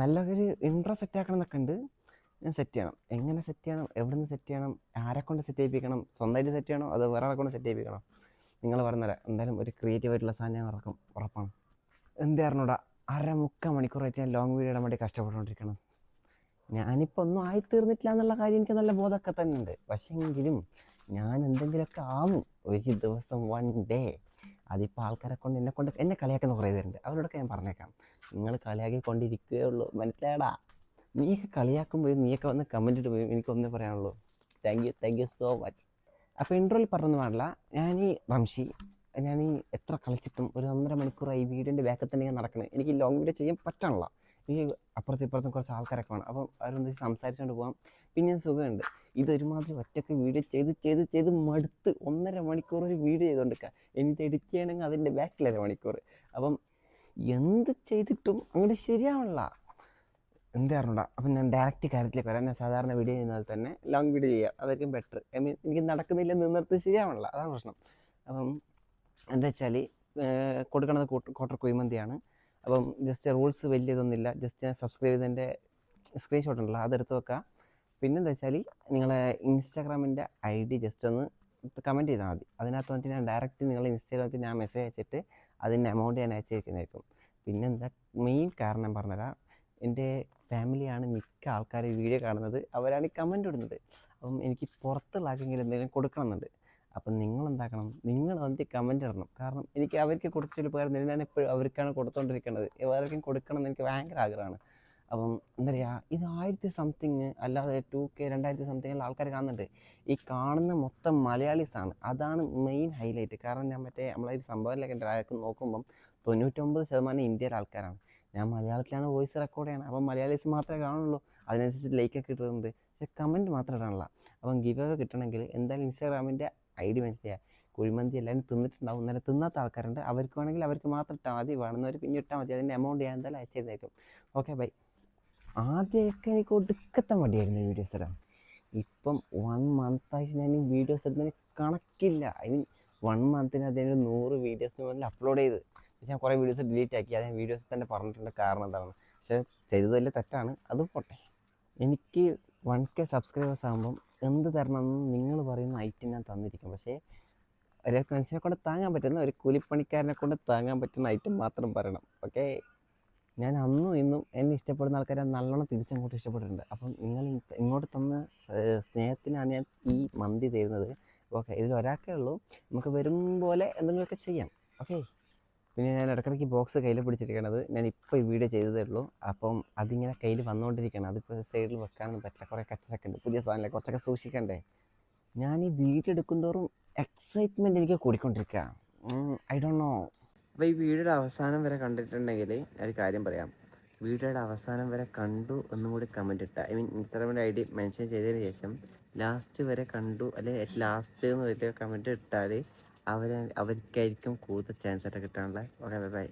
നല്ലൊരു intro set ആക്കണം എന്നൊക്കെ ഉണ്ട്. ഞാൻ സെറ്റ് ചെയ്യണം. എങ്ങനെ സെറ്റ് ചെയ്യണം, എവിടെ നിന്ന് സെറ്റ് ചെയ്യണം, ആരെക്കൊണ്ട് സെറ്റ് ചെയ്യിപ്പിക്കണം, സ്വന്തമായിട്ട് സെറ്റ് ചെയ്യണോ അതോ വേറെ ആളെ കൊണ്ട് സെറ്റ് ചെയ്യിപ്പിക്കണം, നിങ്ങൾ പറഞ്ഞുതരാം. എന്തായാലും ഒരു ക്രിയേറ്റീവ് ആയിട്ടുള്ള സാധനം ഞാൻ ഇറക്കും, ഉറപ്പാണ്. എന്തായിരുന്നൂടാ, 1/2 മണിക്കൂറായിട്ട് ഞാൻ ലോങ് വീഡിയോ ഇടാൻ വേണ്ടി കഷ്ടപ്പെട്ടുകൊണ്ടിരിക്കണം. ഞാനിപ്പോൾ ഒന്നും ആയിത്തീർന്നിട്ടില്ല എന്നുള്ള കാര്യം എനിക്ക് നല്ല ബോധമൊക്കെ തന്നെ ഉണ്ട്. പക്ഷേ എങ്കിലും ഞാൻ എന്തെങ്കിലുമൊക്കെ ആവും ഒരു ദിവസം, വൺ ഡേ. അതിപ്പോൾ ആൾക്കാരെ കൊണ്ട് എന്നെ കളിയാക്കുന്ന കുറേ പേരുണ്ട്. അവരോടൊക്കെ ഞാൻ പറഞ്ഞേക്കാം, നിങ്ങൾ കളിയാക്കി കൊണ്ടിരിക്കുകയേ ഉള്ളൂ, മനസ്സിലായടാ. നീയൊക്കെ കളിയാക്കുമ്പോൾ നീയൊക്കെ വന്ന് കമൻറ്റ് ഇട്ട് പോയി. എനിക്കൊന്നേ പറയാനുള്ളൂ, താങ്ക് യു സോ മച്ച്. അപ്പോൾ ഇൻട്രോയിൽ പറഞ്ഞൊന്നും പാടില്ല. റംഷി, ഞാൻ എത്ര കളിച്ചിട്ടും ഒരു 1.5 മണിക്കൂറായി വീഡിയോൻ്റെ ബാക്കിൽ തന്നെ ഞാൻ നടക്കുന്നത്. എനിക്ക് ലോങ് വീഡിയോ ചെയ്യാൻ പറ്റണില്ല. എനിക്ക് അപ്പുറത്തും ഇപ്പുറത്തും കുറച്ച് ആൾക്കാരൊക്കെ വേണം. അപ്പം അവരൊന്ന് സംസാരിച്ചുകൊണ്ട് പോകാം, പിന്നെ സുഖമുണ്ട്. ഇതൊരുമാതിരി ഒറ്റയ്ക്ക് വീഡിയോ ചെയ്ത് മടുത്ത് 1.5 മണിക്കൂർ ഒരു വീഡിയോ ചെയ്തുകൊണ്ടിരിക്കുക. എനിക്ക് എഡിറ്റ് ചെയ്യണമെങ്കിൽ അതിൻ്റെ ബാക്കിൽ 1.5 മണിക്കൂർ. അപ്പം എന്ത് ചെയ്തിട്ടും അങ്ങോട്ട് ശരിയാവണില്ല. എന്തായിരുന്നുണ്ടാ. അപ്പം ഞാൻ ഡയറക്റ്റ് കാര്യത്തിലേക്ക് വരാം. ഞാൻ സാധാരണ വീഡിയോ ചെയ്യുന്നത് തന്നെ ലോങ് വീഡിയോ ചെയ്യുക, അതായിരിക്കും ബെറ്റർ. എനിക്ക് നടക്കുന്നില്ല, നിന്നിടത്ത് ശരിയാവണില്ല, അതാണ് പ്രശ്നം. അപ്പം എന്താ വെച്ചാൽ കൊടുക്കണത് ക്വാർട്ടർ കുഴിമന്തിയാണ്. അപ്പം ജസ്റ്റ് റൂൾസ് വലിയ ഇതൊന്നുമില്ല. ജസ്റ്റ് ഞാൻ സബ്സ്ക്രൈബ് ചെയ്തതിൻ്റെ സ്ക്രീൻഷോട്ട് ഉണ്ടല്ലോ, അതെടുത്ത് വെക്കുക. പിന്നെന്താ വെച്ചാൽ നിങ്ങളെ ഇൻസ്റ്റാഗ്രാമിൻ്റെ ID ജസ്റ്റ് ഒന്ന് കമൻറ്റ് ചെയ്താൽ മതി. അതിനകത്ത് വന്നിട്ട് ഞാൻ ഡയറക്റ്റ് നിങ്ങളെ ഇൻസ്റ്റാഗ്രാമത്തിൽ ഞാൻ മെസ്സേജ് അയച്ചിട്ട് അതിൻ്റെ എമൗണ്ട് ഞാൻ അയച്ചിരിക്കുന്നതായിരിക്കും. പിന്നെന്താ മെയിൻ കാരണം പറഞ്ഞുതരാം. എൻ്റെ ഫാമിലിയാണ് മിക്ക ആൾക്കാർ വീഡിയോ കാണുന്നത്, അവരാണ് ഈ കമൻറ്റ് ഇടുന്നത്. അപ്പം എനിക്ക് പുറത്തുള്ള ആർക്കെങ്കിലും എന്തെങ്കിലും കൊടുക്കണമെന്നുണ്ട്. അപ്പം നിങ്ങളെന്താക്കണം, നിങ്ങൾ വന്നിട്ട് കമൻറ്റ് ഇടണം. കാരണം എനിക്ക് അവർക്ക് കൊടുത്തിട്ട് പകരം ഞാൻ എപ്പോഴും അവർക്കാണ് കൊടുത്തുകൊണ്ടിരിക്കുന്നത്. ആർക്കും കൊടുക്കണം എന്ന് എനിക്ക് ഭയങ്കര ആഗ്രഹമാണ്. അപ്പം എന്താ പറയുക, ഇത് 1000 സംതിങ് അല്ലാതെ 2K 2000 സംതിങ് ആൾക്കാർ കാണുന്നുണ്ട്. ഈ കാണുന്ന മൊത്തം മലയാളീസാണ്. അതാണ് മെയിൻ ഹൈലൈറ്റ്. കാരണം ഞാൻ നമ്മളെ ഒരു സംഭവത്തിലൊക്കെ ഡയറക്റ്റ് നോക്കുമ്പം 99% ഇന്ത്യയിലെ ആൾക്കാരാണ്. ഞാൻ മലയാളത്തിലാണ് വോയിസ് റെക്കോർഡ് ചെയ്യണം. അപ്പം മലയാളീസ് മാത്രമേ കാണുള്ളൂ. അതിനനുസരിച്ച് ലൈക്കൊക്കെ ഇട്ടിട്ടുണ്ട്, പക്ഷേ കമൻറ്റ് മാത്രം ഇടാനുള്ള. അപ്പം ഗിവ് അവേ കിട്ടണമെങ്കിൽ എന്തായാലും ഇൻസ്റ്റാഗ്രാമിൻ്റെ ID മെൻഷൻ ചെയ്യുക. കുഴിമന്തി എല്ലാവരും തിന്നിട്ടുണ്ടാവും, എന്നാലും തിന്നാത്ത ആൾക്കാരുണ്ട്. അവർക്ക് വേണമെങ്കിൽ അവർക്ക് മാത്രം ഇട്ടാൽ മതി, വേണമെന്നവർ പിന്നെ ഇട്ടാൽ മതി. അതിൻ്റെ എമൗണ്ട് ഞാൻ എന്തായാലും അയച്ചിരുന്നേക്കും. Okay, by. ആദ്യമൊക്കെ എനിക്ക് ഒടുക്കത്തെ മടിയായിരുന്നു വീഡിയോസ് ഇടാൻ. ഇപ്പം 1 മന്തായിട്ട് ഞാൻ ഈ വീഡിയോസ് ഇടുന്നതിന് കണക്കില്ല. 1 മന്തിന് അതിന് 100 വീഡിയോസിന് മുതൽ അപ്ലോഡ് ചെയ്ത്. പക്ഷേ ഞാൻ കുറേ വീഡിയോസ് ഡിലീറ്റ് ആക്കി. അത് ഞാൻ വീഡിയോസ് തന്നെ പറഞ്ഞിട്ടുണ്ട് കാരണം എന്താണ്. പക്ഷേ ചെയ്തത് വലിയ തെറ്റാണ്, അത് പോട്ടെ. എനിക്ക് 1K സബ്സ്ക്രൈബേഴ്സ് ആകുമ്പം എന്ത് തരണമെന്ന് നിങ്ങൾ പറയുന്ന ഐറ്റം ഞാൻ തന്നിരിക്കും. പക്ഷേ ഒരു മനുഷ്യനെ കൊണ്ട് താങ്ങാൻ പറ്റുന്ന, ഒരു കൂലിപ്പണിക്കാരനെ കൊണ്ട് താങ്ങാൻ പറ്റുന്ന ഐറ്റം മാത്രം പറയണം. ഓക്കെ, ഞാൻ അന്നും ഇന്നും എന്നെ ഇഷ്ടപ്പെടുന്ന ആൾക്കാരെ നല്ലോണം തിരിച്ചങ്ങോട്ട് ഇഷ്ടപ്പെട്ടിട്ടുണ്ട്. അപ്പം നിങ്ങൾ ഇങ്ങോട്ട് തന്ന സ്നേഹത്തിനാണ് ഞാൻ ഈ മന്തി തരുന്നത്. ഓക്കെ, ഇതിൽ ഒരാൾക്കേ ഉള്ളൂ. നമുക്ക് വരും പോലെ എന്തെങ്കിലുമൊക്കെ ചെയ്യാം. ഓക്കെ, പിന്നെ ഞാൻ ഇടയ്ക്കിടയ്ക്ക് ബോക്സ് കയ്യിൽ പിടിച്ചിരിക്കണത് ഞാൻ ഇപ്പോൾ ഈ വീഡിയോ ചെയ്തതേ ഉള്ളൂ. അപ്പം അതിങ്ങനെ കയ്യിൽ വന്നുകൊണ്ടിരിക്കണം. അതിപ്പോൾ സൈഡിൽ വെക്കാനൊന്നും പറ്റില്ല, കുറേ കച്ചറൊക്കെ ഉണ്ട്. പുതിയ സാധനമല്ലേ, കുറച്ചൊക്കെ സൂക്ഷിക്കണ്ടേ. ഞാൻ ഈ വീഡിയോ എടുക്കുന്തോറും എക്സൈറ്റ്മെൻറ്റ് എനിക്ക് കൂടിക്കൊണ്ടിരിക്കുക. I don't know. അപ്പോൾ ഈ വീഡിയോയുടെ അവസാനം വരെ കണ്ടിട്ടുണ്ടെങ്കിൽ ഒരു കാര്യം പറയാം. വീഡിയോയുടെ അവസാനം വരെ കണ്ടു ഒന്നും കൂടി കമൻറ്റ് ഇട്ടാൽ, ഇൻസ്റ്റാഗ്രാമിൻ്റെ ID മെൻഷൻ ചെയ്തതിന് ശേഷം ലാസ്റ്റ് വരെ കണ്ടു അല്ലെങ്കിൽ ലാസ്റ്റ് എന്ന് വലിയ കമൻറ്റ് ഇട്ടാൽ അവർക്കായിരിക്കും കൂടുതൽ ചാൻസ് ആയിട്ട് കിട്ടാനുള്ള. Okay, by.